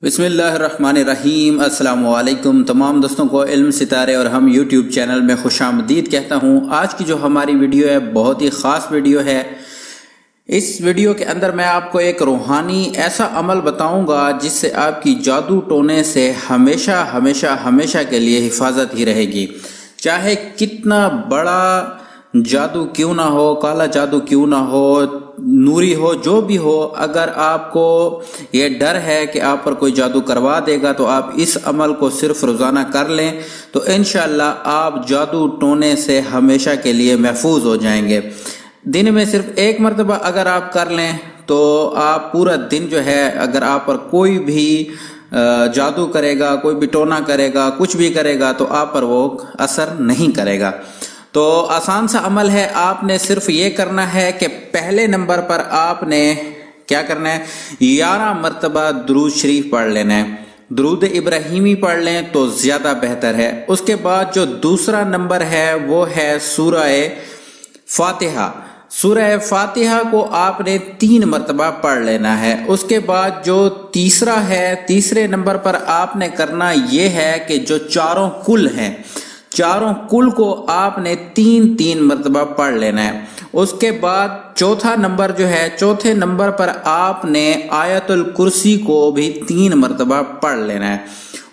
بسم اللہ الرحمن الرحیم۔ السلام علیکم تمام دوستوں کو علم ستارے اور ہم یوٹیوب چینل میں خوش آمدید کہتا ہوں۔ آج کی جو ہماری ویڈیو ہے بہت ہی خاص ویڈیو ہے۔ اس ویڈیو کے اندر میں آپ کو ایک روحانی ایسا عمل بتاؤں گا جس سے آپ کی جادو ٹونے سے ہمیشہ ہمیشہ ہمیشہ کے لیے حفاظت ہی رہے گی، چاہے کتنا بڑا جادو کیوں نہ ہو، کالا جادو کیوں نہ ہو، نوری ہو، جو بھی ہو۔ اگر آپ کو یہ ڈر ہے کہ آپ پر کوئی جادو کروا دے گا تو آپ اس عمل کو صرف روزانہ کر لیں تو انشاءاللہ آپ جادو ٹونے سے ہمیشہ کے لیے محفوظ ہو جائیں گے۔ دن میں صرف ایک مرتبہ اگر آپ کر لیں تو آپ پورا دن جو ہے، اگر آپ پر کوئی بھی جادو کرے گا، کوئی بھی ٹونا کرے گا، کچھ بھی کرے گا تو آپ پر وہ اثر نہیں کرے گا۔ تو آسان سا عمل ہے، آپ نے صرف یہ کرنا ہے کہ پہلے نمبر پر آپ نے کیا کرنا ہے، 11 مرتبہ درود شریف پڑھ لینا ہے۔ درود ابراہیمی پڑھ لیں تو زیادہ بہتر ہے۔ اس کے بعد جو دوسرا نمبر ہے وہ ہے سورہ فاتحہ۔ سورہ فاتحہ کو آپ نے 3 مرتبہ پڑھ لینا ہے۔ اس کے بعد جو تیسرا ہے، تیسرے نمبر پر آپ نے کرنا یہ ہے کہ جو چاروں کل ہیں، چاروں کل کو آپ نے 3 مرتبہ پڑھ لینا ہے۔ اس کے بعد چوتھا نمبر جو ہے، چوتھے نمبر پر آپ نے آیت الکرسی کو بھی 3 مرتبہ پڑھ لینا ہے۔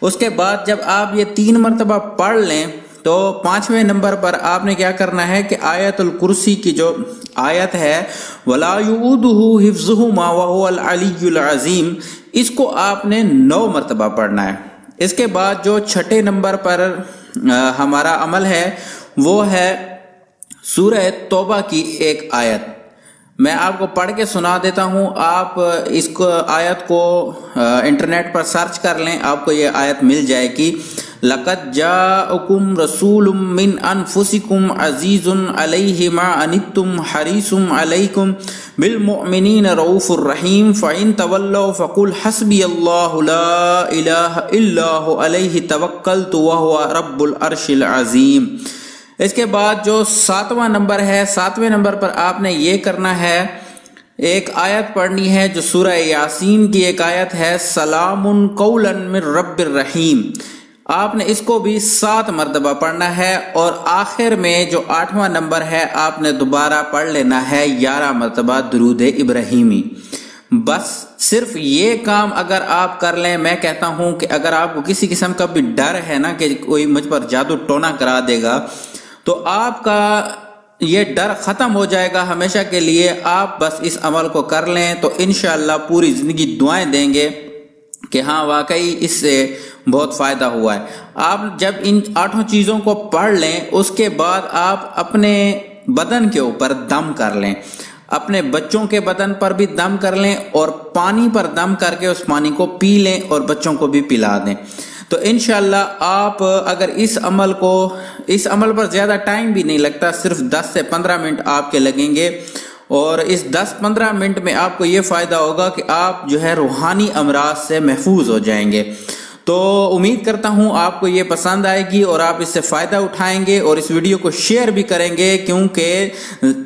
اس کے بعد جب آپ یہ 3 مرتبہ پڑھ لیں تو 5ویں نمبر پر آپ نے کیا کرنا ہے کہ آیت الکرسی کی جو آیت ہے وَلَا يُؤُودُهُ حِفْظُهُمَا وَهُوَ الْعَلِيُّ الْعَظِيمُ، اس کو آپ نے 9 مرتبہ پڑھنا ہے۔ اس کے بعد جو چھٹے نمبر پر ہمارا عمل ہے وہ ہے سورہ توبہ کی ایک آیت۔ میں آپ کو پڑھ کے سنا دیتا ہوں، آپ اس کو آیت کو انٹرنیٹ پر سرچ کر لیں، آپ کو یہ آیت مل جائے گی۔ لَقَدْ جَاءَكُمْ رَسُولٌ مِّنْ أَنفُسِكُمْ عَزِيزٌ عَلَيْهِ مَا عَنِتُّمْ حَرِيصٌ عَلَيْكُمْ بِالْمُؤْمِنِينَ رَءُوفٌ رَحِيمٌ فَإِن تَوَلَّوْا فَقُلْ حَسْبِيَ اللَّهُ لَا إِلَٰهَ إِلَّا هُوَ عَلَيْهِ تَوَكَّلْتُ وَهُوَ رَبُّ الْعَرْشِ الْعَظِيمِ۔ اس کے بعد جو 7واں نمبر ہے، 7ویں نمبر پر آپ نے یہ کرنا ہے، ایک آیت پڑھنی ہے جو سورہ یاسین کی ایک آیت ہے سلام قولا من رب الرحیم۔ آپ نے اس کو بھی 7 مرتبہ پڑھنا ہے، اور آخر میں جو 8واں نمبر ہے آپ نے دوبارہ پڑھ لینا ہے 11 مرتبہ درود ابراہیمی۔ بس صرف یہ کام اگر آپ کر لیں، میں کہتا ہوں کہ اگر آپ کو کسی قسم کا بھی ڈر ہے نا کہ کوئی مجھ پر جادو ٹونا کرا دے گا تو آپ کا یہ ڈر ختم ہو جائے گا ہمیشہ کے لیے۔ آپ بس اس عمل کو کر لیں تو انشاءاللہ پوری زندگی دعائیں دیں گے کہ ہاں واقعی اس سے بہت فائدہ ہوا ہے۔ آپ جب ان 8 چیزوں کو پڑھ لیں اس کے بعد آپ اپنے بدن کے اوپر دم کر لیں، اپنے بچوں کے بدن پر بھی دم کر لیں، اور پانی پر دم کر کے اس پانی کو پی لیں اور بچوں کو بھی پلا دیں۔ تو انشاءاللہ آپ اگر اس عمل پر زیادہ ٹائم بھی نہیں لگتا، صرف 10 سے 15 منٹ آپ کے لگیں گے، اور اس 10-15 منٹ میں آپ کو یہ فائدہ ہوگا کہ آپ جو ہے روحانی امراض سے محفوظ ہو جائیں گے۔ تو امید کرتا ہوں آپ کو یہ پسند آئے گی اور آپ اس سے فائدہ اٹھائیں گے، اور اس ویڈیو کو شیئر بھی کریں گے، کیونکہ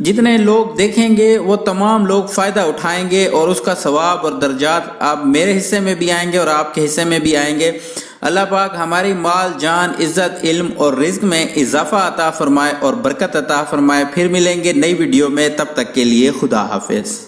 جتنے لوگ دیکھیں گے وہ تمام لوگ فائدہ اٹھائیں گے، اور اس کا ثواب اور درجات آپ میرے حصے میں بھی آئیں گے اور آپ کے حصے میں بھی آئیں گے۔ اللہ پاک ہماری مال، جان، عزت، علم اور رزق میں اضافہ عطا فرمائے اور برکت عطا فرمائے۔ پھر ملیں گے نئی ویڈیو میں، تب تک کے لیے خدا حافظ۔